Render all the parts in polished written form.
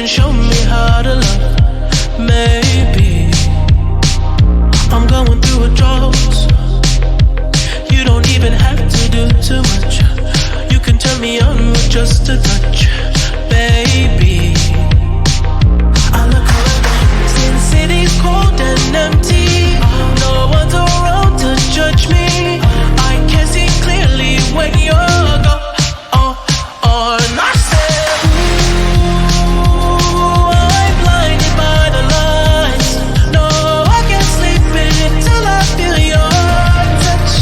can show me how to love. Maybe I'm going through a drought. You don't even have to do too much. You can turn me on with just a touch, baby. I look around, see the city's cold and empty. No one's around to judge me. I can see clearly when you're gone. And I said, ooh, I'm blinded by the lights. No, I can't sleep until I feel your touch.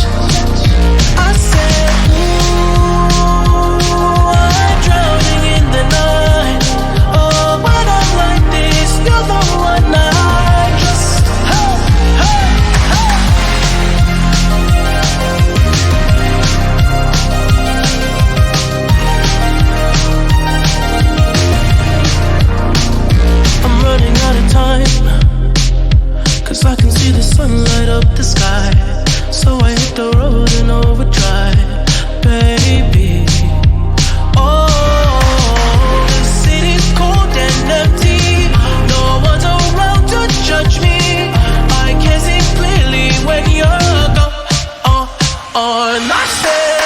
I said, ooh, I'm drowning in the night. Oh, when I'm like this, you're the one I trust. Hey, hey, hey. I'm running out of time, 'cause I can see the sun light up the sky. So I hit the road in overdrive, baby. Oh, the city's cold and empty. No one's around to judge me. I can see clearly when you're gone. And I said,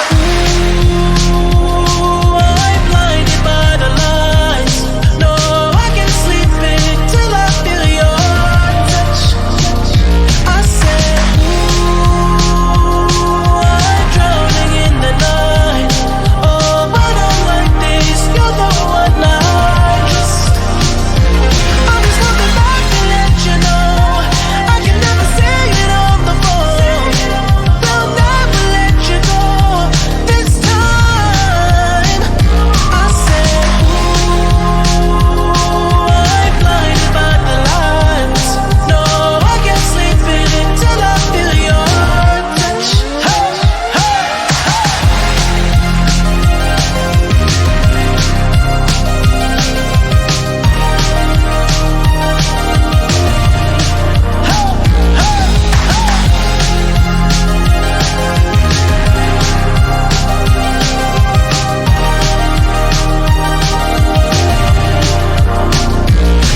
ooh, I'm blinded by the lights. No, I can't sleep until I feel your touch. I said, ooh, I'm drowning in the night. Oh, when I'm like this, you're the one I trust. I'm just coming back to let you know I can never say it on the phone. They'll never let you go this time. I said, ooh, I'm blinded by the lights. No, I can't sleep until I feel your touch. Hey, hey,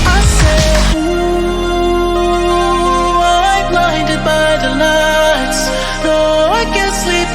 I said, ooh, I'm blinded by the lights. No, I can't sleep